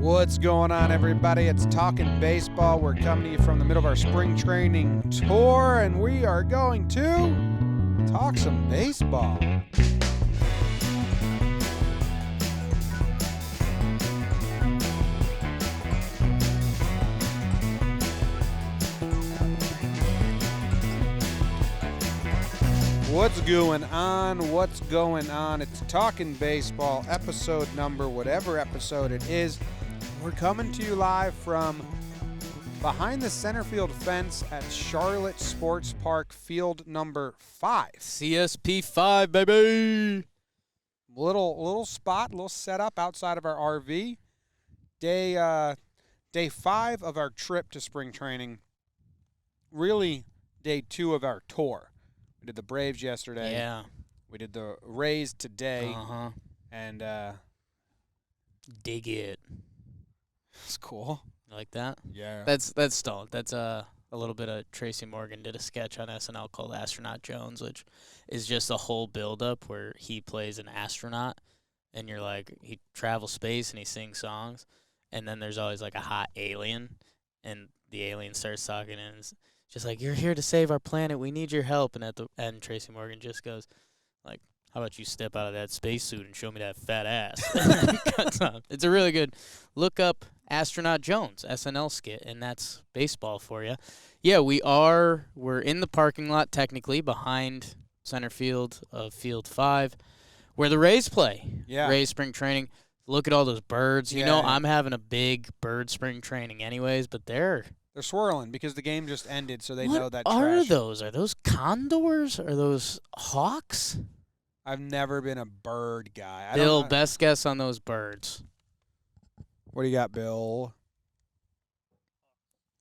What's going on, everybody? It's Talkin Baseball. We're coming to you from the middle of our spring training tour, and we are going to talk some baseball. What's going on? What's going on? It's Talkin Baseball, episode number, whatever episode it is. We're coming to you live from behind the center field fence at Charlotte Sports Park, field number 5. CSP 5, baby! Little spot, little setup outside of our RV. Day 5 of our trip to spring training. Really, day 2 of our tour. We did the Braves yesterday. Yeah. We did the Rays today. Uh-huh. And Dig it. it's cool. You like that? Yeah. That's stoned. That's a little bit of Tracy Morgan did a sketch on SNL called Astronaut Jones, which is just a whole build-up where he plays an astronaut, and you're like, he travels space and he sings songs, and then there's always like a hot alien, and the alien starts talking and it's just like, you're here to save our planet, we need your help, and at the end Tracy Morgan just goes like, how about you step out of that spacesuit and show me that fat ass? Cuts off. It's a really good look up Astronaut Jones SNL skit, and that's baseball for you. Yeah, we're in the parking lot technically behind center field of field 5 where the Rays play. Yeah. Rays spring training. Look at all those birds. You Yeah, know, yeah. I'm having a big bird spring training anyways, but they're swirling because the game just ended, so they what know that are trash. those? Are those condors? Are those hawks? I've never been a bird guy. Bill, best guess on those birds. What do you got, Bill?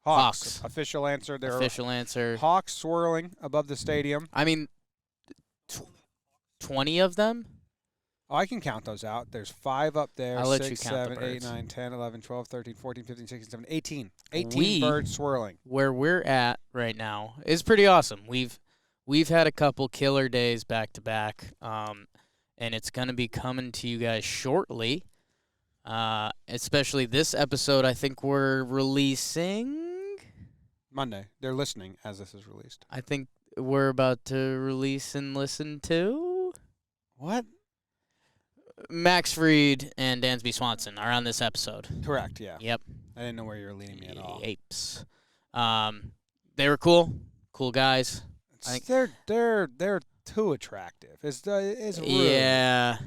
Hawks. Official answer. There Official answer. are hawks swirling above the stadium. I mean, 20 of them? Oh, I can count those out. There's 5 up there. I'll let 6, you count the 7, 8, birds. 9, 10, 11, 12, 13, 14, 15, 16, 17, 18. 18 We- birds swirling. Where we're at right now is pretty awesome. We've had a couple killer days back to back, and it's going to be coming to you guys shortly. Especially this episode, I think we're releasing. Monday. They're listening as this is released. I think we're about to release and listen to. What? Max Fried and Dansby Swanson are on this episode. Correct, yeah. Yep. I didn't know where you were leading me at all. Apes. They were cool. Cool guys. I think They're too attractive. It's rude. Yeah.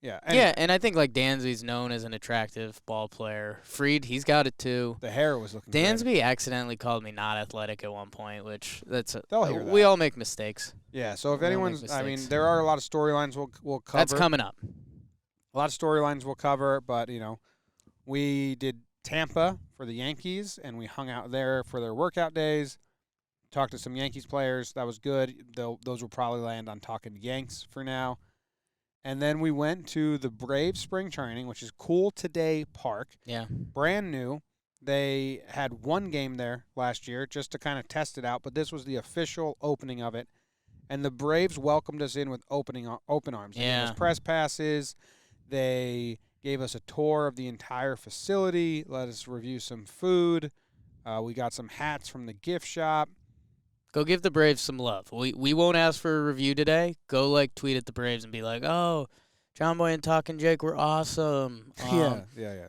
Yeah. Yeah, and I think like Dansby's known as an attractive ball player. Fried, he's got it too. The hair was looking good. Dansby accidentally called me not athletic at one point, which They'll hear we that. all make mistakes. Yeah, so if We'll make anyone's, I mean, mistakes. there are a lot of storylines we'll cover. That's coming up. A lot of storylines we'll cover, but, you know, we did Tampa for the Yankees, and we hung out there for their workout days, talked to some Yankees players. That was good. Those will probably land on Talking Yanks for now. And then we went to the Braves spring training, which is Cool Today Park. Yeah. Brand new. They had one game there last year just to kind of test it out, but this was the official opening of it. And the Braves welcomed us in with open arms. They gave us press passes. They gave us a tour of the entire facility, let us review some food. We got some hats from the gift shop. Go give the Braves some love. We won't ask for a review today. Go like tweet at the Braves and be like, "Oh, JOMBOY and Talkin Jake were awesome. Yeah.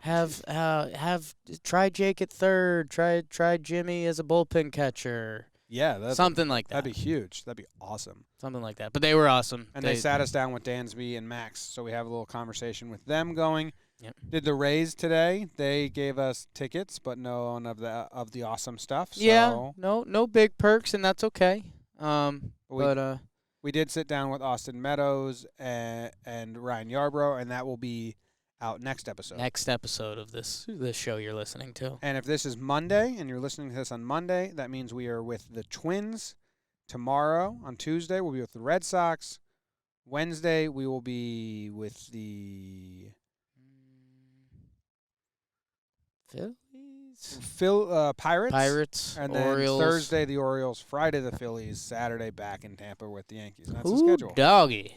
Have try Jake at third. Try Jimmy as a bullpen catcher. Yeah, Something like that. that'd be huge. That'd be awesome. Something like that. But they were awesome. And they sat us down with Dansby and Max, so we have a little conversation with them going. Yep. Did the Rays today? They gave us tickets, but none of the awesome stuff. So Yeah, no big perks, and that's okay. We did sit down with Austin Meadows and Ryan Yarbrough, and that will be out next episode. Next episode of this show you're listening to. And if this is Monday and you're listening to this on Monday, that means we are with the Twins. Tomorrow, on Tuesday, we'll be with the Red Sox. Wednesday, we will be with the Phillies, Pirates. And then Orioles. Thursday, the Orioles. Friday, the Phillies. Saturday, back in Tampa with the Yankees. That's the Ooh, schedule. doggy.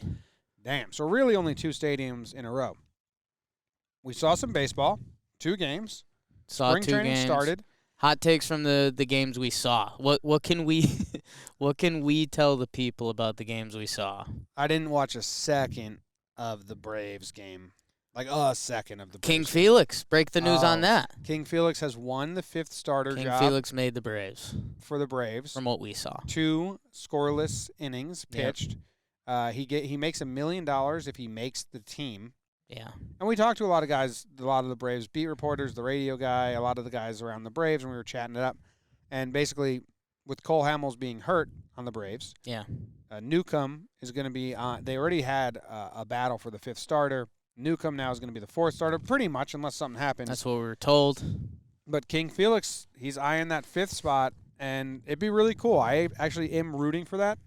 Damn. So really only 2 stadiums in a row. we saw some baseball. 2 games. Saw Spring 2 training games. started. Hot takes from the games we saw. What can we what can we tell the people about the games we saw? I didn't watch a second of the Braves game. Like a second of the Braves King game. Felix, break the news on that. King Felix has won the 5th starter King job. Felix made the Braves. For the Braves. From what we saw. 2 scoreless innings pitched. Yep. He makes $1 million if he makes the team. Yeah. And we talked to a lot of guys, a lot of the Braves beat reporters, the radio guy, a lot of the guys around the Braves, and we were chatting it up. And basically, with Cole Hamels being hurt on the Braves, Newcomb is going to be on. They already had a battle for the 5th starter. Newcomb now is going to be the 4th starter, pretty much, unless something happens. That's what we were told. But King Felix, he's eyeing that 5th spot, and it'd be really cool. I actually am rooting for that.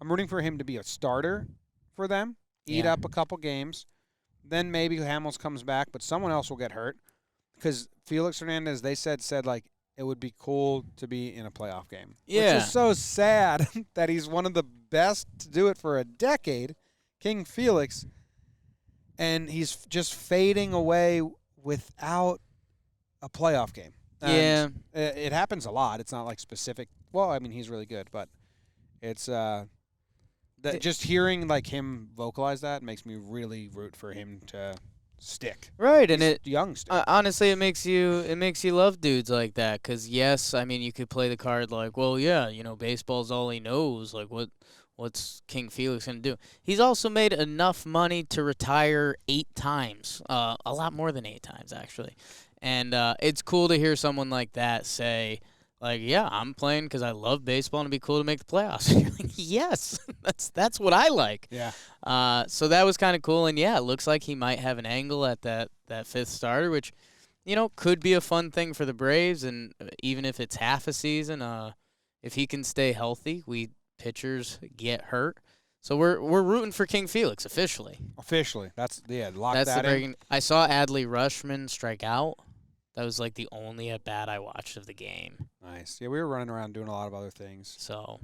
I'm rooting for him to be a starter for them, eat up a couple games. Then maybe Hamels comes back, but someone else will get hurt. Because Felix Hernandez, they said like it would be cool to be in a playoff game. Yeah. Which is so sad that he's one of the best to do it for a decade, King Felix, and he's just fading away without a playoff game. And it happens a lot. It's not like specific. Well, I mean, he's really good, but it's just hearing like him vocalize that makes me really root for him to stick. Right, He's and young still. honestly, it makes you love dudes like that. Because yes, I mean you could play the card like, well, yeah, baseball's all he knows. Like what's King Felix gonna do? He's also made enough money to retire 8 times, a lot more than 8 times actually. And it's cool to hear someone like that say, like, yeah, I'm playing because I love baseball and it'd be cool to make the playoffs. You're like, yes, that's what I like. Yeah. So that was kind of cool. And, yeah, it looks like he might have an angle at that 5th starter, which, could be a fun thing for the Braves. And even if it's half a season, if he can stay healthy, pitchers get hurt. So we're rooting for King Felix officially. Officially. That's lock that's that the in. I saw Adley Rutschman strike out. That was like the only at-bat I watched of the game. Nice. Yeah, we were running around doing a lot of other things. So.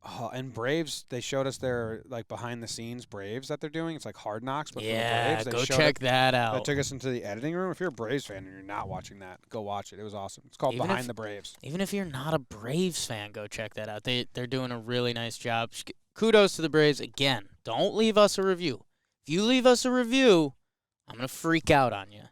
Oh, and Braves, they showed us their like behind-the-scenes Braves that they're doing. It's like Hard Knocks, but yeah, for the go Braves. check that out. That took us into the editing room. If you're a Braves fan and you're not watching that, go watch it. It was awesome. It's called Behind the Braves. Even if you're not a Braves fan, go check that out. They're doing a really nice job. Kudos to the Braves. Again, don't leave us a review. If you leave us a review, I'm going to freak out on you.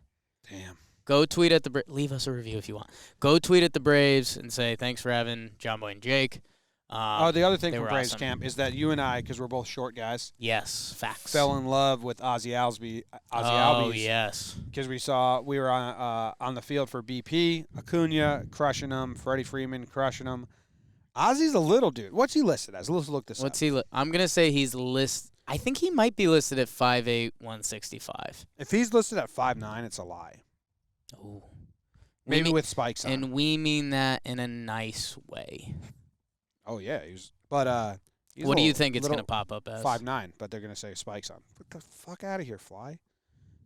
Damn. Go tweet at the leave us a review if you want. Go tweet at the Braves and say thanks for having JOMBOY and Jake. The other thing from Braves awesome. camp is that you and I, because we're both short guys, yes, facts, fell in love with Ozzy Albies. Oh yes, because we were on the field for BP, Acuna crushing him, Freddie Freeman crushing him. Ozzy's a little dude. What's he listed as? Let's look this up. What's he? I'm gonna say he's I think he might be listed at 5'8", 165. If he's listed at 5'9", it's a lie. Oh, maybe with spikes on. And we mean that in a nice way. Oh yeah, But what do you think it's gonna pop up as? 5'9", but they're gonna say spikes on. Get the fuck out of here, fly.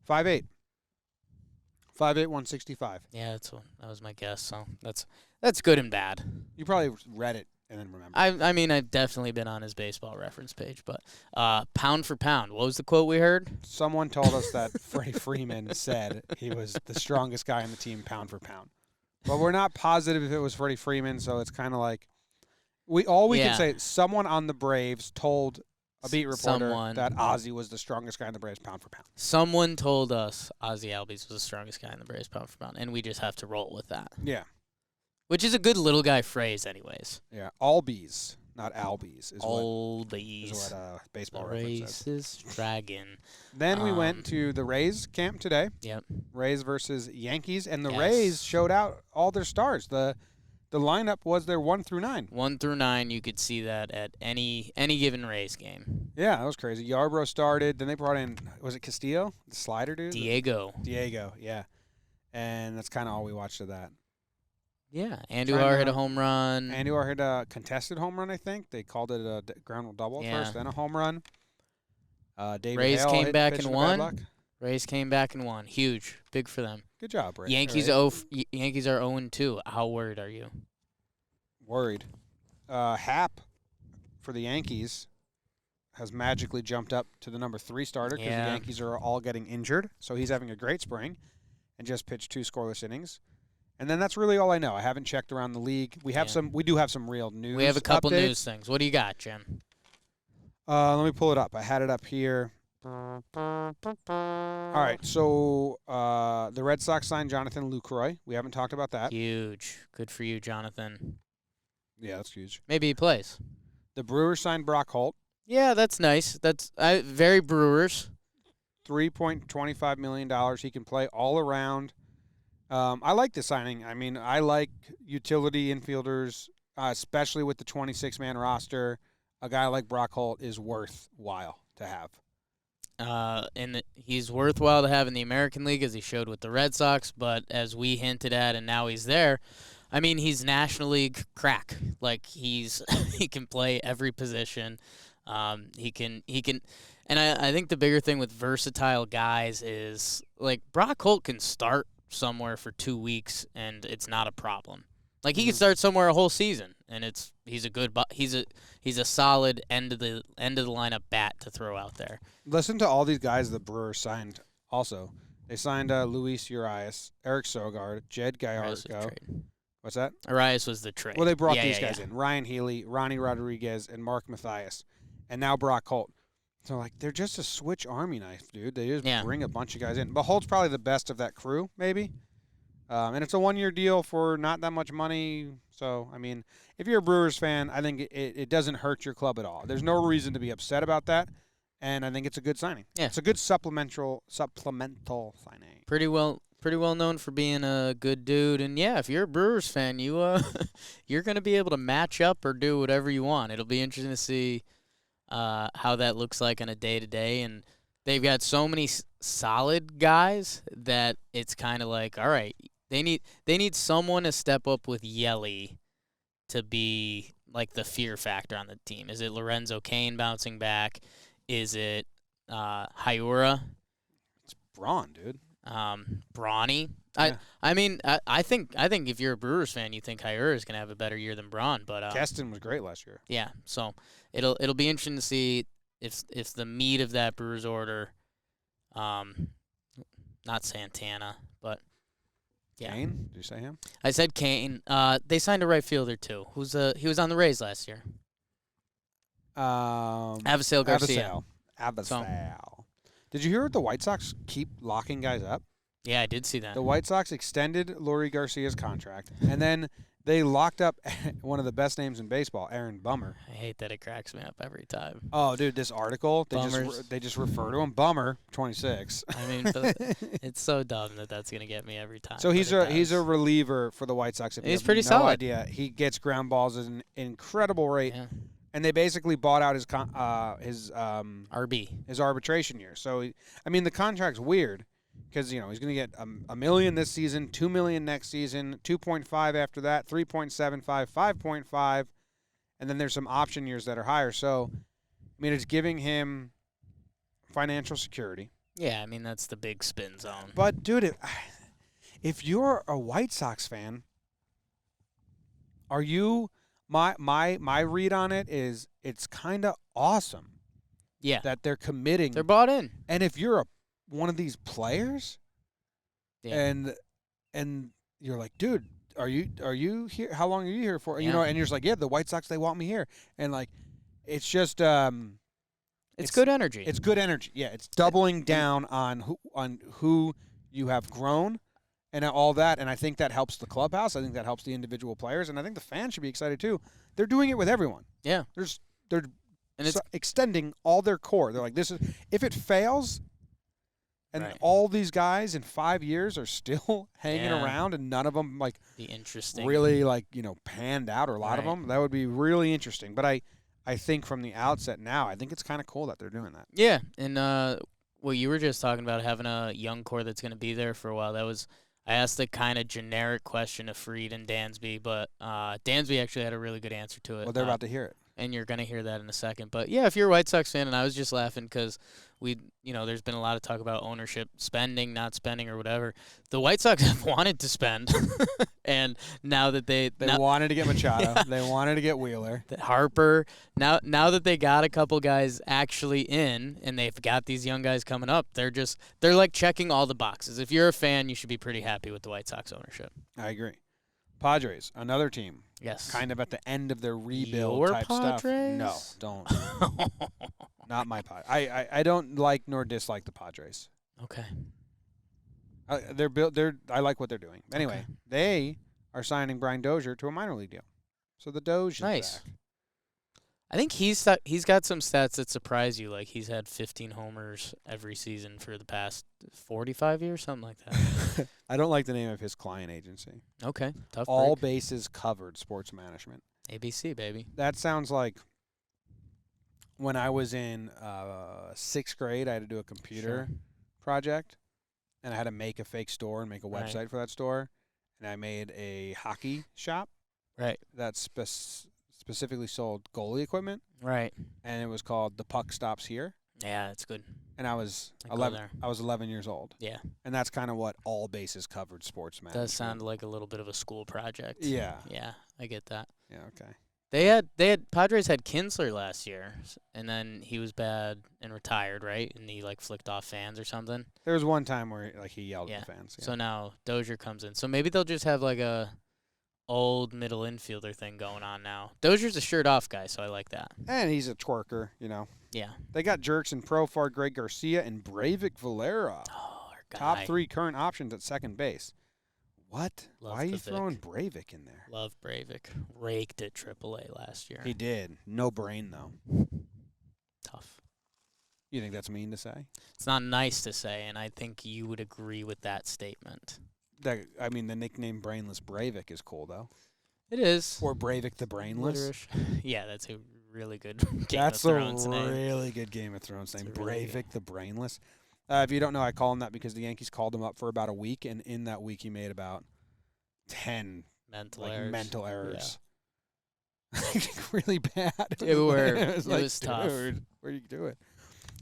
5'8". 5'8", 165. Yeah, that was my guess. So that's good and bad. You probably read it and then remember. I mean, I've definitely been on his baseball reference page, but pound for pound, what was the quote we heard? Someone told us that Freddie Freeman said he was the strongest guy on the team pound for pound. But we're not positive if it was Freddie Freeman, so it's kind of like we can say someone on the Braves told a beat reporter that Ozzy was the strongest guy in the Braves pound for pound. Someone told us Ozzy Albies was the strongest guy in the Braves pound for pound, and we just have to roll with that. Yeah. Which is a good little guy phrase anyways. Yeah, Albies, not Albies. Albies. Is what baseball reference says. Dragon. Then we went to the Rays camp today. Yep. Rays versus Yankees, and the Rays showed out all their stars. The lineup was their 1 through 9. 1 through 9, you could see that at any given Rays game. Yeah, that was crazy. Yarbrough started. Then they brought in, was it Castillo, the slider dude? Diego, yeah. And that's kind of all we watched of that. Yeah, Andujar hit a home run. Andujar hit a contested home run, I think. They called it a ground rule double at first, then a home run. David Rays Hale came back and won. luck. Rays came back and won. Huge. Big for them. Good job, Rays. Yankees are 0-2. How worried are you? Worried. Hap for the Yankees has magically jumped up to the number 3 starter because the Yankees are all getting injured. So he's having a great spring and just pitched 2 scoreless innings. And then that's really all I know. I haven't checked around the league. We do have some real news. We have a couple updates. news things. What do you got, Jim? Let me pull it up. I had it up here. All right, so the Red Sox signed Jonathan Lucroy. We haven't talked about that. Huge. Good for you, Jonathan. Yeah, that's huge. Maybe he plays. The Brewers signed Brock Holt. Yeah, that's nice. That's very Brewers. $3.25 million. He can play all around. I like the signing. I mean, I like utility infielders, especially with the 26-man roster. A guy like Brock Holt is worthwhile to have. And he's worthwhile to have in the American League, as he showed with the Red Sox. But as we hinted at, and now he's there, I mean, he's National League crack. Like, he can play every position. He can, and I think the bigger thing with versatile guys is, like, Brock Holt can start somewhere for 2 weeks and it's not a problem. Like, he can start somewhere a whole season and he's a solid end of the lineup bat to throw out there. Listen to all these guys the Brewers signed. Also, they signed Luis Urias, Eric Sogard, Jed Gallardo. What's that? Urias was the trade. Well, they brought these guys in: Ryan Healy, Ronnie Rodriguez, and Mark Mathias, and now Brock Holt. So, like, they're just a switch army knife, dude. They just bring a bunch of guys in. But Holt's probably the best of that crew, maybe. And it's a 1-year deal for not that much money. So, I mean, if you're a Brewers fan, I think it doesn't hurt your club at all. There's no reason to be upset about that. And I think it's a good signing. Yeah. It's a good supplemental signing. Pretty well known for being a good dude. And, yeah, if you're a Brewers fan, you're going to be able to match up or do whatever you want. It'll be interesting to see how that looks like on a day-to-day. And they've got so many solid guys that it's kind of like, all right, they need someone to step up with Yelly to be like the fear factor on the team. Is it Lorenzo Cain bouncing back? Is it Hyura? It's Braun, dude. Brawny. Yeah. I mean, I think if you're a Brewers fan, you think Hyura is gonna have a better year than Braun. But Keston was great last year. Yeah, so it'll be interesting to see if the meat of that Brewers order, not Santana, but yeah. Cain? Did you say him? I said Cain. They signed a right fielder too. He was on the Rays last year. Avisail Garcia. Avisail. So, did you hear what the White Sox keep locking guys up? Yeah, I did see that. The White Sox extended Leury Garcia's contract, and then they locked up one of the best names in baseball, Aaron Bummer. I hate that it cracks me up every time. Oh, dude, this article, they just refer to him, Bummer, 26. I mean, it's so dumb that's going to get me every time. So he's a reliever for the White Sox. He's pretty solid. Idea. He gets ground balls at an incredible rate. Yeah. And they basically bought out his RB, his arbitration year. So, I mean, the contract's weird because, he's going to get $1 million this season, $2 million next season, 2.5 after that, 3.75, 5.5, and then there's some option years that are higher. So, I mean, it's giving him financial security. Yeah, I mean, that's the big spin zone. But, dude, if you're a White Sox fan, are you... My read on it is it's kind of awesome. Yeah. That they're committing. They're bought in. And if you're one of these players, and you're like, dude, are you here? How long are you here for? Yeah. And you're just like, yeah, the White Sox, they want me here. And like, it's just it's good energy. It's good energy. Yeah, it's doubling down on who you have grown. And all that, and I think that helps the clubhouse. I think that helps the individual players, and I think the fans should be excited too. They're doing it with everyone. Yeah, they're extending all their core. They're like, this is if it fails, and all these guys in 5 years are still hanging around, and none of them be interesting. Really panned out, or a lot of them. That would be really interesting. But I think from the outset now, I think it's kind of cool that they're doing that. Yeah, and well, you were just talking about having a young core that's going to be there for a while. That was. I asked the kind of generic question of Fried and Dansby, but Dansby actually had a really good answer to it. Well, they're about to hear it. and you're going to hear that in a second. But, yeah, if you're a White Sox fan, and I was just laughing because there's been a lot of talk about ownership spending, not spending or whatever. The White Sox have wanted to spend, and now that they wanted to get Machado. Yeah. They wanted to get Wheeler. Harper. Now that they got a couple guys actually in, and they've got these young guys coming up, they're like checking all the boxes. If you're a fan, you should be pretty happy with the White Sox ownership. I agree. Padres, another team. Yes. Kind of at the end of their rebuild Your type Padres? stuff. No, don't. Not my Padres. I don't like nor dislike the Padres. Okay. I like what they're doing. Anyway, Okay. They are signing Brian Dozier to a minor league deal. So the Doge is Nice. back. I think he's got some stats that surprise you. Like he's had 15 homers every season for the past 45 years, something like that. I don't like the name of his client agency. Okay, tough All break. Bases Covered Sports Management. ABC, baby. That sounds like when I was in 6th grade, I had to do a computer project, and I had to make a fake store and make a website Right. for that store. And I made a hockey shop Right. that specifically sold goalie equipment, Right. and it was called The Puck Stops Here. Yeah, it's good. And I was I go 11. there. I was 11 years old, Yeah. and that's kind of what All Bases Covered Sports Management. Does sound like a little bit of a school project. Yeah. Yeah, I get that. Yeah. Okay. They had Padres had Kinsler last year, and then he was bad and retired, right? And he like flicked off fans or something. There was one time where he yelled Yeah. at the fans. Yeah. So now Dozier comes in. So maybe they'll just have like a old middle infielder thing going on now. Dozier's a shirt off guy, so I like that. And he's a twerker, Yeah. They got jerks in Profar, Greg Garcia, and Breivik Valera. Oh, our guy. Top 3 current options at second base. What? Love Why are you the throwing Vic. Breivik in there? Love Breivik. Raked at AAA last year. He did. No brain, though. Tough. You think that's mean to say? It's not nice to say, and I think you would agree with that statement. The nickname Brainless Breivik is cool, though. It is. Or Breivik the Brainless. Litterish. Yeah, that's a really good Game That's of Thrones a name. really good Game of Thrones name. It's a really Breivik the Brainless. If you don't know, I call him that because the Yankees called him up for about a week, and in that week he made about 10 mental errors. Really bad. It was was tough. Dude, where do you do it?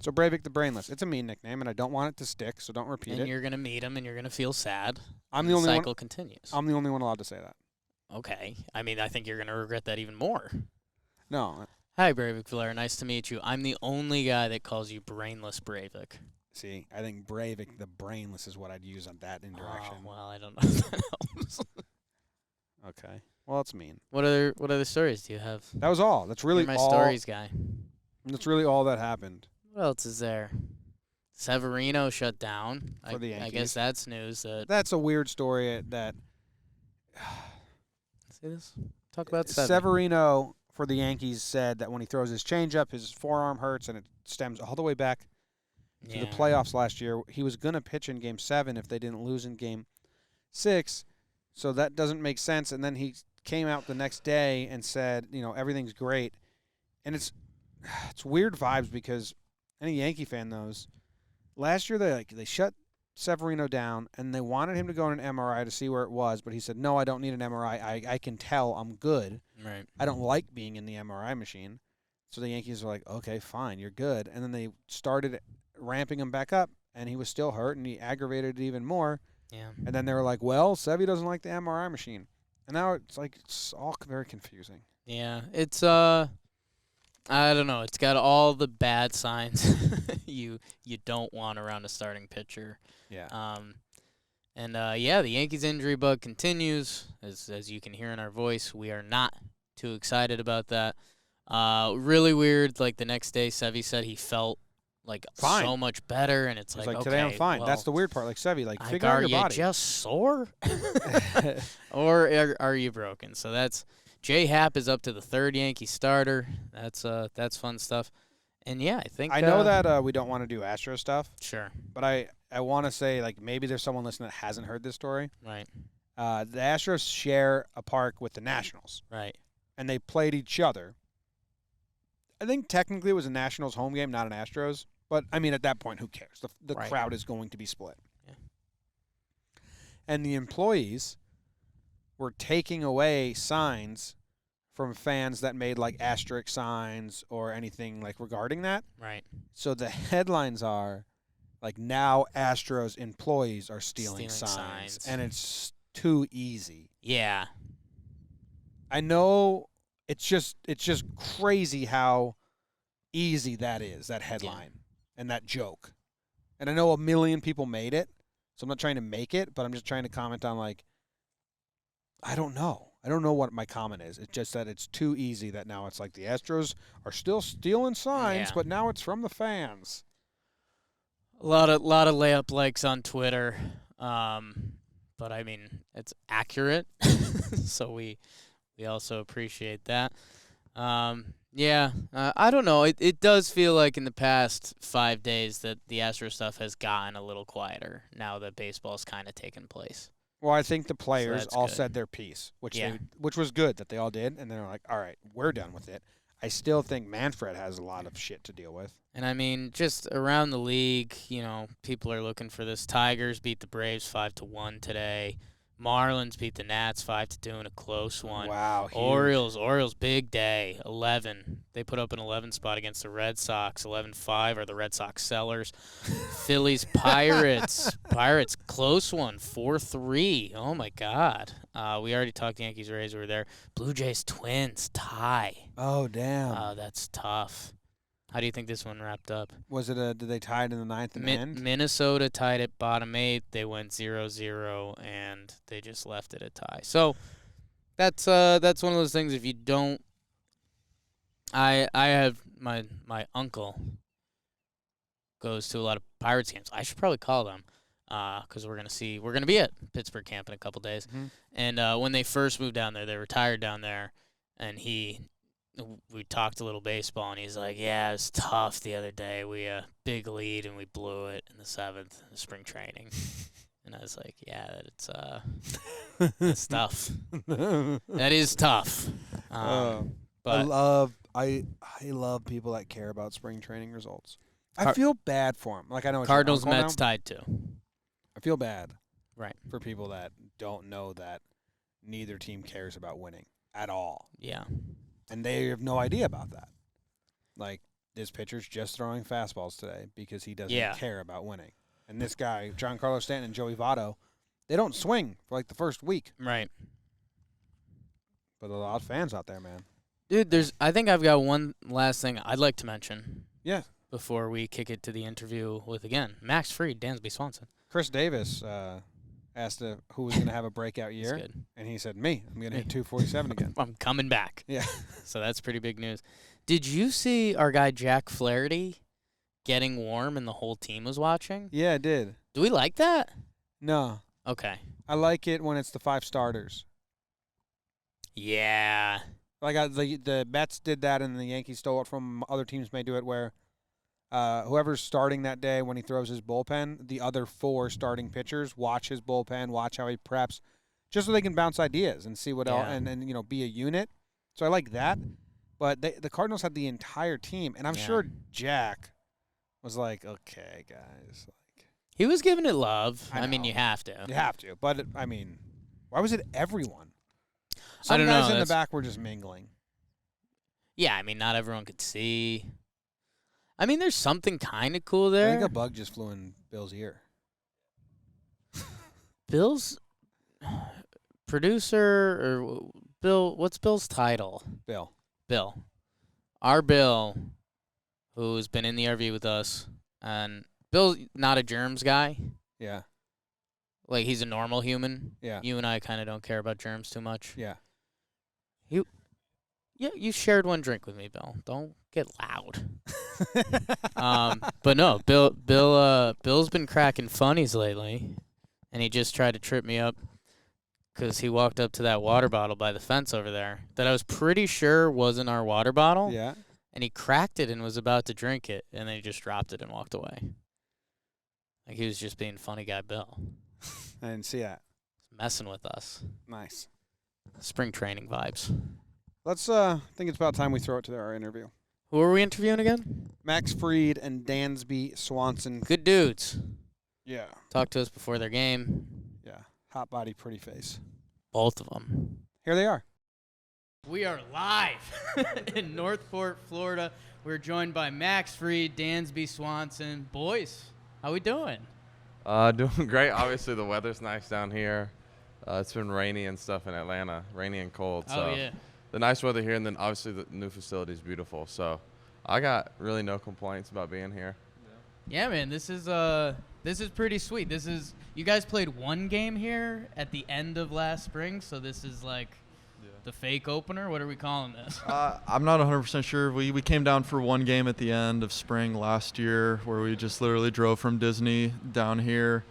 So Breivik the Brainless. It's a mean nickname, and I don't want it to stick, so don't repeat And it. you're going to meet him, and you're going to feel sad. I'm and the only one. cycle continues. I'm the only one allowed to say that. Okay. I mean, I think you're going to regret that even more. No. Hi, Breivik Valera. Nice to meet you. I'm the only guy that calls you Brainless Breivik. See, I think Breivik the Brainless is what I'd use on that interaction. Oh, well, I don't know if that helps. Okay. Well, it's mean. What other stories do you have? That was all. That's really You're my all. stories guy. That's really all that happened. What else is there? Severino shut down. For the I Yankees. guess that's news. That's a weird story that See this? Talk about Severino for the Yankees said that when he throws his changeup, his forearm hurts, and it stems all the way back to the playoffs last year. He was going to pitch in Game 7 if they didn't lose in Game 6, so that doesn't make sense. And then he came out the next day and said, everything's great. And it's weird vibes because any Yankee fan knows. Last year they shut Severino down, and they wanted him to go on an MRI to see where it was, but he said, no, I don't need an MRI. I can tell I'm good. Right. I don't like being in the MRI machine. So the Yankees were like, okay, fine, you're good. And then they started ramping him back up, and he was still hurt, and he aggravated it even more. Yeah. And then they were like, well, Sevy doesn't like the MRI machine. And now it's all very confusing. Yeah. It's I don't know. It's got all the bad signs you don't want around a starting pitcher. Yeah. The Yankees injury bug continues. As you can hear in our voice, we are not too excited about that. Really weird. Like the next day, Sevy said he felt like fine. So much better, and it's like okay, today I'm fine. well, That's the weird part. Like Sevy, figure out your are body. you just sore, or are you broken? So that's J Happ is up to the third Yankee starter. That's fun stuff. And yeah, I think I know that we don't want to do Astro stuff. Sure. But I want to say maybe there's someone listening that hasn't heard this story. Right. The Astros share a park with the Nationals. Right. And they played each other. I think technically it was a Nationals home game, not an Astros. But, I mean, at that point, who cares? The Right. crowd is going to be split. Yeah. And the employees were taking away signs from fans that made like asterisk signs or anything like regarding that. Right. So the headlines are like now Astros employees are stealing Stealing signs, signs. and it's too easy. Yeah. I know it's just crazy how easy that is, that headline and that joke. And I know a million people made it, so I'm not trying to make it, but I'm just trying to comment on like I don't know. I don't know what my comment is. It's just that it's too easy that now it's like the Astros are still stealing signs, but now it's from the fans. A lot of layup likes on Twitter, but I mean it's accurate, so we also appreciate that. I don't know. It does feel like in the past 5 days that the Astro stuff has gotten a little quieter now that baseball's kind of taken place. Well, I think the players all good. said their piece, which was good that they all did, and they're like, all right, we're done with it. I still think Manfred has a lot of shit to deal with. And I mean, just around the league, people are looking for this. Tigers beat the Braves 5-1 today. Marlins beat the Nats 5-2 in a close one. Wow, huge. Orioles, big day, 11. They put up an 11 spot against the Red Sox. 11-5 are the Red Sox sellers. Phillies, Pirates, close one, 4-3. Oh my God. We already talked Yankees, Rays were there. Blue Jays, Twins, tie. Oh damn. That's tough. How do you think this one wrapped up? Was it did they tie it in the ninth and end? Minnesota tied it bottom 8. They went 0-0 and they just left it a tie. So that's one of those things. If you don't, I have my uncle goes to a lot of Pirates games. I should probably call them because we're gonna be at Pittsburgh camp in a couple days. Mm-hmm. And when they first moved down there, they retired down there, and we talked a little baseball, and he's like, yeah, it was tough the other day. We big lead, and we blew it in the 7th, spring training. And I was like, yeah, it's tough. That is tough. But I love people that care about spring training results. I feel bad for them. Like I know it's Cardinals, Mets tied too. I feel bad, right, for people that don't know that neither team cares about winning at all. Yeah. And they have no idea about that. Like, this pitcher's just throwing fastballs today because he doesn't care about winning. And this guy, Giancarlo Stanton and Joey Votto, they don't swing for like the first week. Right. But a lot of fans out there, man. Dude, I think I've got one last thing I'd like to mention. Yeah. Before we kick it to the interview with, again, Max Fried, Dansby, Swanson. Chris Davis asked who was going to have a breakout year. That's good. And he said, me. I'm going to hit 247 again. I'm coming back. Yeah. So that's pretty big news. Did you see our guy Jack Flaherty getting warm and the whole team was watching? Yeah, I did. Do we like that? No. Okay. I like it when it's the 5 starters. Yeah. Like the Mets did that and the Yankees stole it from other teams may do it where whoever's starting that day when he throws his bullpen, the other 4 starting pitchers watch his bullpen, watch how he preps, just so they can bounce ideas and see what else, and be a unit. So I like that. But the Cardinals had the entire team, and I'm sure Jack was like, okay, guys. He was giving it love. I mean, you have to. You have to. But, I mean, why was it everyone? I don't know. Some guys in the back were just mingling. Yeah, I mean, not everyone could see. I mean, there's something kind of cool there. I think a bug just flew in Bill's ear. Bill's producer or Bill? What's Bill's title? Bill. Our Bill, who's been in the RV with us, and Bill's not a germs guy. Yeah. Like, he's a normal human. Yeah. You and I kind of don't care about germs too much. Yeah. You shared one drink with me, Bill. Don't get loud. But no, Bill's been cracking funnies lately, and he just tried to trip me up because he walked up to that water bottle by the fence over there that I was pretty sure wasn't our water bottle. Yeah. And he cracked it and was about to drink it, and then he just dropped it and walked away. Like, he was just being funny guy Bill. I didn't see that. Messing with us. Nice. Spring training vibes. Let's I think it's about time we throw it to our interview. Who are we interviewing again? Max Fried and Dansby Swanson. Good dudes. Yeah. Talk to us before their game. Yeah. Hot body, pretty face. Both of them. Here they are. We are live in Northport, Florida. We're joined by Max Freed, Dansby, Swanson. Boys, how we doing? Doing great. Obviously, the weather's nice down here. It's been rainy and stuff in Atlanta, rainy and cold. So Oh, yeah. the nice weather here, and then obviously the new facility is beautiful. So I got really no complaints about being here. Yeah, man, this is pretty sweet. You guys played one game here at the end of last spring, so this is like the fake opener. What are we calling this? I'm not 100% sure. We came down for one game at the end of spring last year where we just literally drove from Disney down here,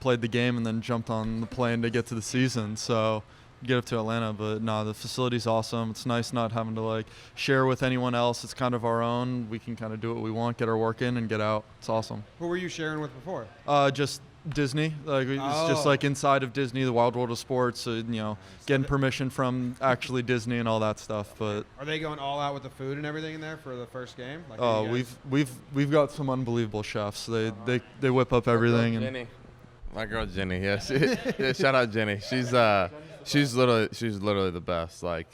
played the game, and then jumped on the plane to get to the season. So get up to Atlanta. But no, the facility's awesome. It's nice not having to like share with anyone else. It's kind of our own. We can kind of do what we want, get our work in, and get out. It's awesome. Who were you sharing with before? Just Disney. Like it's just like inside of Disney, the Wild World of Sports. Getting permission from actually Disney and all that stuff. But Are they going all out with the food and everything in there for the first game? Like, we've got some unbelievable chefs. They whip up everything. Jenny, my girl Jenny. Yes, yeah, shout out Jenny. She's literally the best. Like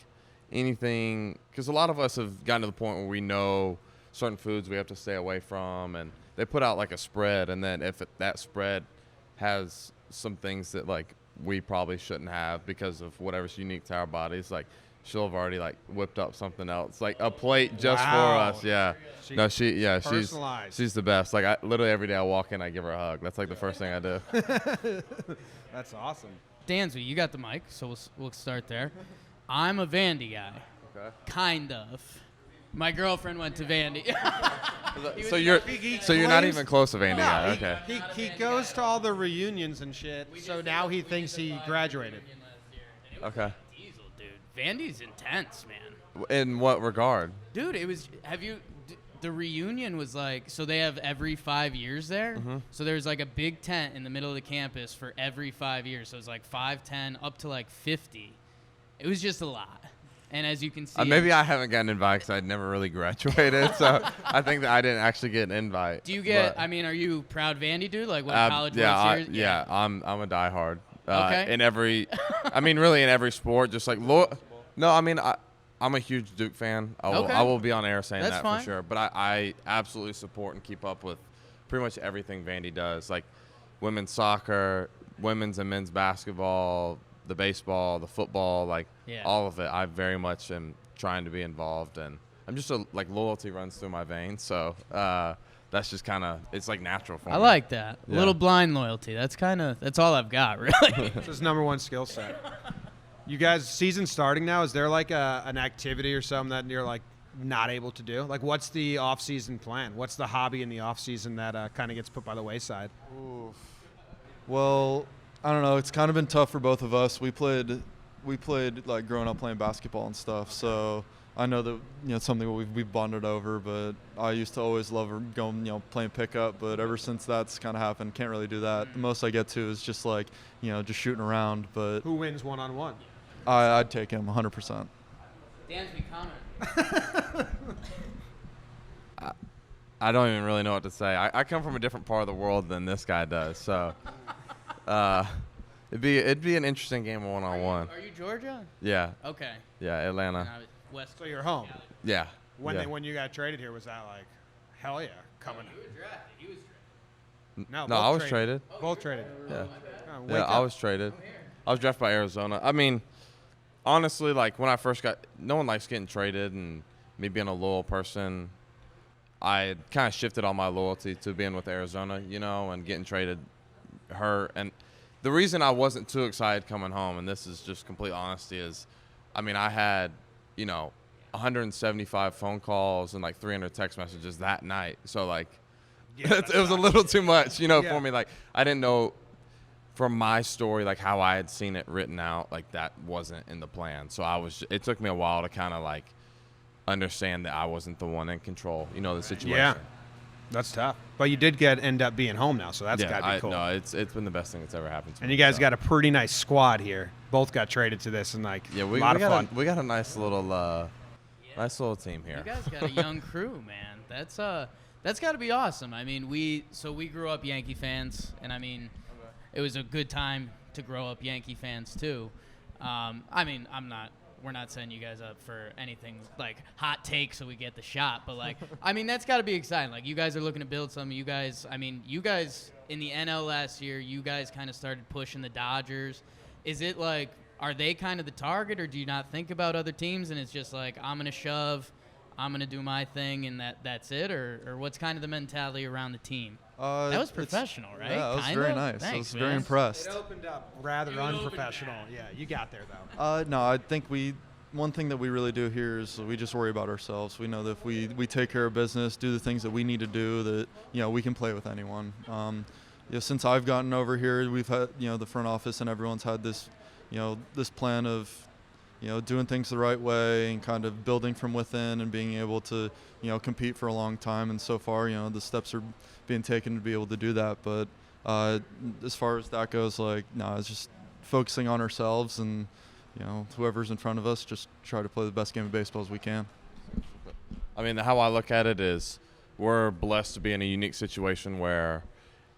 anything, because a lot of us have gotten to the point where we know certain foods we have to stay away from, and they put out like a spread, and then if that spread has some things that like we probably shouldn't have because of whatever's unique to our bodies, like she'll have already like whipped up something else, like a plate just for us. Yeah. She's the best. Like I literally every day I walk in, I give her a hug. That's like the first thing I do. That's awesome. Dansby, you got the mic, so we'll start there. I'm a Vandy guy. Okay. Kind of. My girlfriend went to Vandy. So you're not even close to Andy. Yeah, okay. He goes to all the reunions and shit, so now he thinks he graduated. Okay. Diesel, dude. Vandy's intense, man. In what regard? Dude, the reunion was like, so they have every 5 years there. Mm-hmm. So there's like a big tent in the middle of the campus for every 5 years. So it's like 5, 10, up to like 50. It was just a lot. And as you can see, Maybe I haven't gotten an invite because I'd never really graduated, so I think that I didn't actually get an invite. Do you get? Are you proud Vandy dude? Like what college yeah, World Series? yeah, I'm a diehard. Okay. In every, really in every sport, just like no, I'm a huge Duke fan. I will be on air saying That's that fine. for sure. But I absolutely support and keep up with pretty much everything Vandy does, like women's soccer, women's and men's basketball, the baseball, the football, like all of it. I very much am trying to be involved, and I'm just loyalty runs through my veins. So that's just kind of, it's like natural for me. I like that. A Yeah. little blind loyalty. That's all I've got, really. It's his number one skill set. You guys, season starting now, is there like an activity or something that you're like not able to do? Like what's the off-season plan? What's the hobby in the off-season that kind of gets put by the wayside? Oof. Well, I don't know. It's kind of been tough for both of us. We played like growing up playing basketball and stuff. So I know that it's something we've bonded over. But I used to always love going playing pickup. But ever since that's kind of happened, can't really do that. The most I get to is just like just shooting around. But Who wins one-on-one? I'd take him 100%. Dansby, comment. I don't even really know what to say. I come from a different part of the world than this guy does, so it'd be an interesting game one-on-one. Are you Georgia? Yeah, Okay. yeah, Atlanta. West. So you're home. Yeah. yeah. When you got traded here, was that like, hell yeah, coming? He was drafted. He was drafted. No, No, both I was traded. Both traded. Yeah. Oh, wake Yeah, I up. was traded. I was drafted by Arizona. Honestly, like when I first no one likes getting traded, and me being a loyal person, I kind of shifted all my loyalty to being with Arizona, and getting traded hurt. And the reason I wasn't too excited coming home, and this is just complete honesty, is, I had, 175 phone calls and like 300 text messages that night. So like, it was a little too much, for me. Like I didn't know from my story, like how I had seen it written out, like that wasn't in the plan. So it took me a while to kind of like understand that I wasn't the one in control, the situation. Yeah, that's tough. But you did end up being home now, so that's gotta be cool. No, it's been the best thing that's ever happened to me. And you guys so. got a pretty nice squad here. Both got traded to this, and like Yeah, a we lot of got fun. we got a nice little team here. You guys got a young crew, man. That's got to be awesome. We grew up Yankee fans, and it was a good time to grow up Yankee fans too. I'm not we're not setting you guys up for anything like hot take so we get the shot, but like, I mean, that's got to be exciting. Like, you guys are looking to build something. You guys in the NL last year, you guys kind of started pushing the Dodgers. Is it like, are they kind of the target, or do you not think about other teams and it's just like, I'm going to shove, I'm going to do my thing, and that's it? Or what's kind of the mentality around the team? That was professional, right? Yeah, that was Kinda? very nice. Thanks, I was man. very impressed. It opened up rather unprofessional. Yeah, you got there, though. No, I think one thing that we really do here is we just worry about ourselves. We know that if we take care of business, do the things that we need to do, that, you know, we can play with anyone. Since I've gotten over here, we've had, you know, the front office and everyone's had this, you know, this plan of, you know, doing things the right way and kind of building from within and being able to, you know, compete for a long time. And so far, you know, the steps are being taken to be able to do that. But as far as that goes, like, no, it's just focusing on ourselves and, you know, whoever's in front of us, just try to play the best game of baseball as we can. I mean, how I look at it is we're blessed to be in a unique situation where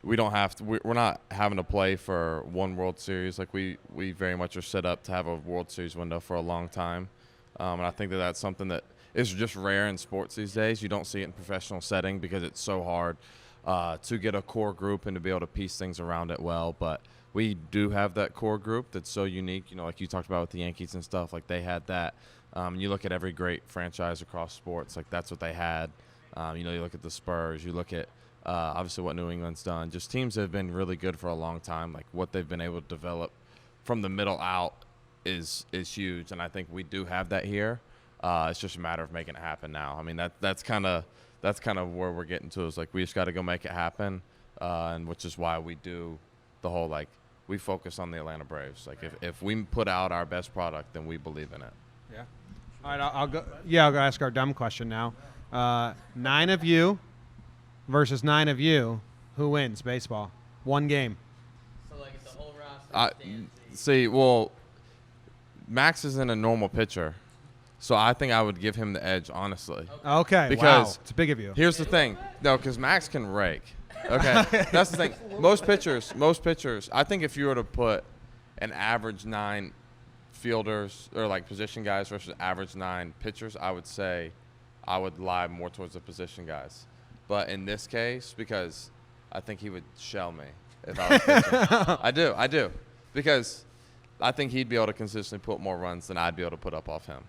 we don't have to, we're not having to play for one World Series. Like, we very much are set up to have a World Series window for a long time. And I think that that's something that is just rare in sports these days. You don't see it in professional setting because it's so hard to get a core group and to be able to piece things around it well. But we do have that core group that's so unique. You know, like you talked about with the Yankees and stuff, like they had that. You look at every great franchise across sports, like that's what they had. You know, you look at the Spurs, you look at obviously what New England's done. Just teams that have been really good for a long time. Like what they've been able to develop from the middle out is huge, and I think we do have that here. It's just a matter of making it happen now. I mean, that's kind of where we're getting to, is like we just got to go make it happen, and which is why we do the whole, like, we focus on the Atlanta Braves. Like if we put out our best product, then we believe in it. Yeah. All right, I'll go. Yeah, I'll go ask our dumb question now. 9 of you versus 9 of you. Who wins baseball? One game. So like, if the whole roster stands. See, well, Max isn't a normal pitcher, so I think I would give him the edge, honestly. Okay. Because wow. It's big of you. Here's the thing. No, because Max can rake. Okay, that's the thing. Most pitchers, I think if you were to put an average 9 fielders or like position guys versus average 9 pitchers, I would say I would lie more towards the position guys. But in this case, because I think he would shell me if I was pitching. I do. Because I think he'd be able to consistently put more runs than I'd be able to put up off him.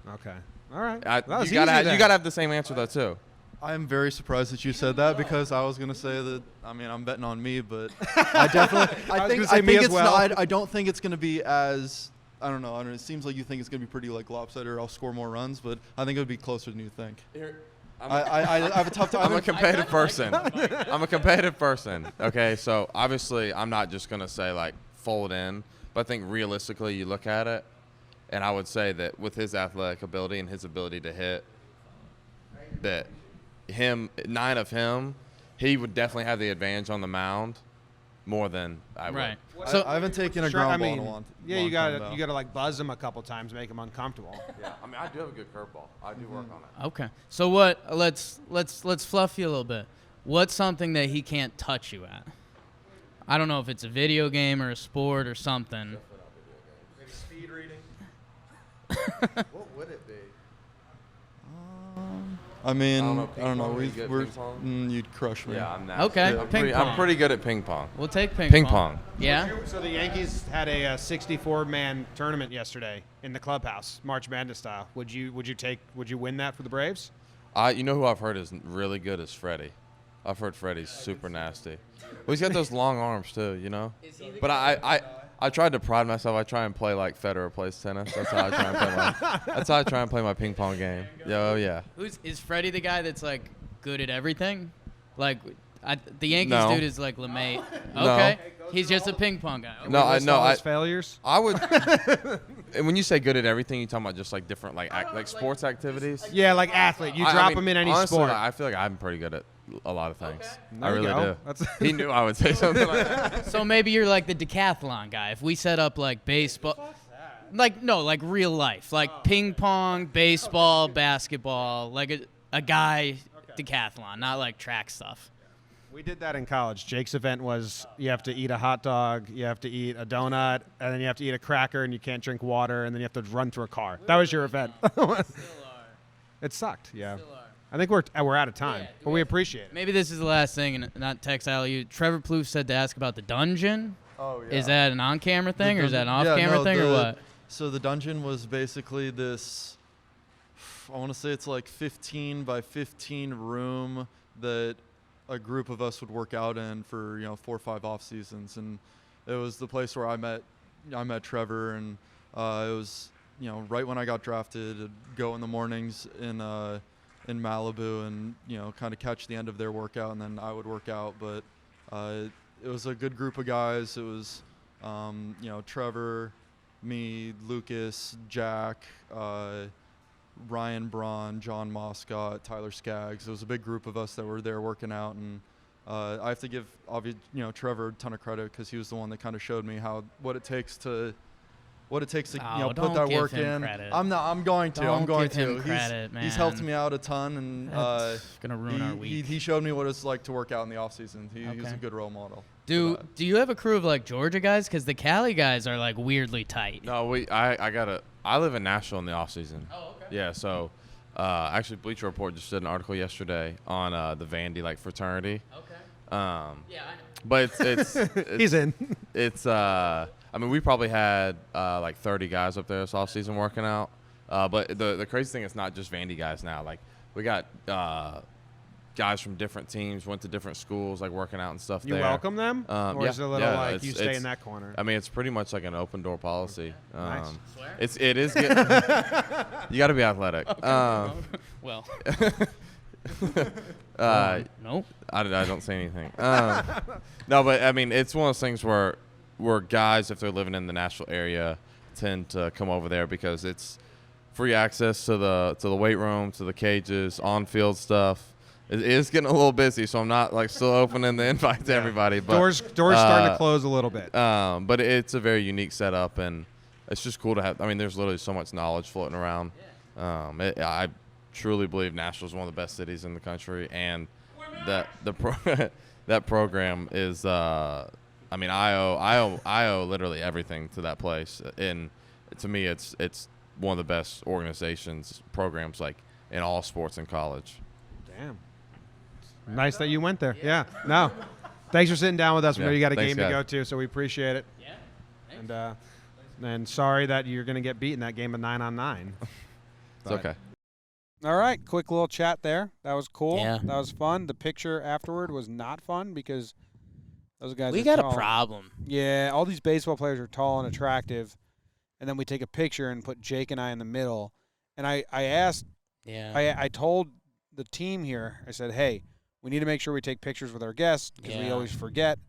Okay. All right. You gotta have the same answer though too. I am very surprised that you said that, because I was going to say that, I mean, I'm betting on me, but I definitely, I think it's not, I don't think it's going to be as, I don't know, it seems like you think it's going to be pretty like lopsided, or I'll score more runs, but I think it would be closer than you think. I have a tough time. I'm a competitive person. I'm a competitive person. Okay, so obviously I'm not just going to say like fold in, but I think realistically you look at it, and I would say that with his athletic ability and his ability to hit, that 9 of him, he would definitely have the advantage on the mound more than I would. Right. So I haven't taken a ground ball in a long yeah, long you time, gotta like buzz him a couple times, make him uncomfortable. Yeah, I mean, I do have a good curveball. I do work on it. Okay. So what? Let's fluff you a little bit. What's something that he can't touch you at? I don't know if it's a video game or a sport or something. Maybe speed reading. What would it be? I mean, I don't know. You'd crush me. Yeah, I'm not. Okay, I'm ping pong. pretty good at ping pong. We'll take Ping pong. Yeah. So the Yankees had a 64-man tournament yesterday in the clubhouse, March Madness style. Would you win that for the Braves? You know who I've heard is really good is Freddie. I've heard Freddie's super nasty. Well, he's got those long arms too, you know. But I tried to pride myself. I try and play like Federer plays tennis. That's how I try and play my ping pong game. Yeah. Is Freddie the guy that's like good at everything? Like the Yankees No. dude is like LeMay. No. Okay. He's just a ping pong guy. Okay. No, I know. His failures. I would. And when you say good at everything, you talking about just like different like sports activities? Yeah, like athlete. You I drop mean, him in any honestly, sport. I feel like I'm pretty good at a lot of things. There I you really go. do. He knew I would say something like that. So maybe you're like the decathlon guy. If we set up like baseball, like real life, like ping pong, baseball, basketball, like a guy decathlon, not like track stuff. We did that in college. Jake's event was you have to eat a hot dog, you have to eat a donut, and then you have to eat a cracker, and you can't drink water, and then you have to run through a car. That was your event. Still are. It sucked, yeah. Still are. I think we're out of time, Yeah, but we appreciate it. Maybe this is the last thing, and not text you. Trevor Plouffe said to ask about the dungeon. Oh, yeah. Is that an on-camera thing, or is that an Yeah, off-camera no, thing, or what? So the dungeon was basically this, I want to say it's like 15 by 15 room that a group of us would work out in for 4 or 5 off seasons, and it was the place where I met Trevor, and it was right when I got drafted. I'd go in the mornings in Malibu and kind of catch the end of their workout, and then I would work out. But it was a good group of guys. It was Trevor, me, Lucas, Jack, Ryan Braun, John Moscott, Tyler Skaggs. It was a big group of us that were there working out, and I have to give Trevor a ton of credit because he was the one that kind of showed me what it takes to put that work in. Credit. I'm going to. Don't I'm going give him to. credit, He's helped man. me out a ton, and That's gonna ruin our week. he showed me what it's like to work out in the off season. He was Okay. a good role model. Do you have a crew of like Georgia guys? Because the Cali guys are like weirdly tight. No, I live in Nashville in the off season. Oh, okay. Yeah, so actually Bleacher Report just did an article yesterday on the Vandy fraternity. Okay. Yeah, I know. but it's He's in. It's I mean, we probably had like 30 guys up there this off season working out. But the crazy thing is not just Vandy guys now. Like we got guys from different teams, went to different schools, like working out and stuff. You there. welcome them, or is it a little like you stay in that corner? I mean, it's pretty much like an open door policy. Nice. Swear? It is. You got to be athletic. Well, nope. I don't say anything. No, but I mean, it's one of those things where guys, if they're living in the Nashville area, tend to come over there because it's free access to the weight room, to the cages, on-field stuff. It is getting a little busy, so I'm not still opening the invite to everybody. But Doors starting to close a little bit. but it's a very unique setup, and it's just cool to have. I mean, there's literally so much knowledge floating around. I truly believe Nashville is one of the best cities in the country, and that that program is. I mean, I owe literally everything to that place, and to me, it's one of the best programs in all sports in college. Damn. Nice that you went there. Yeah. No. Thanks for sitting down with us. We know you got a game to go to, so we appreciate it. Yeah. And sorry that you're going to get beat in that game of 9-on-9. It's okay. All right. Quick little chat there. That was cool. Yeah. That was fun. The picture afterward was not fun because those guys We are got tall. a problem. Yeah. All these baseball players are tall and attractive. And then we take a picture and put Jake and I in the middle. And I asked, Yeah. I told the team here, I said, hey, we need to make sure we take pictures with our guests because we Yeah. always forget.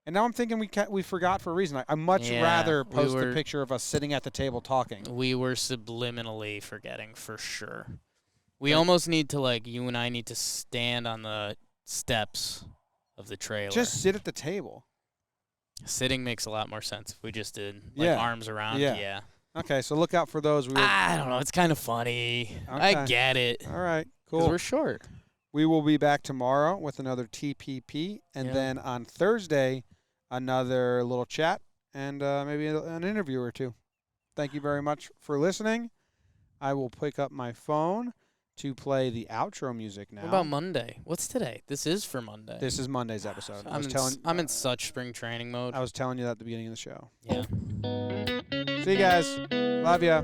And now I'm thinking we forgot for a reason. I'd much Yeah, rather we post a were- picture of us sitting at the table talking. We were subliminally forgetting for sure. We almost need to you and I need to stand on the steps of the trailer. Just sit at the table. Sitting makes a lot more sense if we just did Yeah. arms around. Yeah. Yeah. Okay, so look out for those. I don't know. It's kind of funny. I Okay. get it. All right, 'Cause cool. we're short. We will be back tomorrow with another TPP, and Yeah. then on Thursday, another little chat and maybe an interview or two. Thank you very much for listening. I will pick up my phone to play the outro music now. What about Monday? What's today? This is for Monday. This is Monday's episode. I'm in such spring training mode. I was telling you that at the beginning of the show. Yeah. See you guys. Love ya.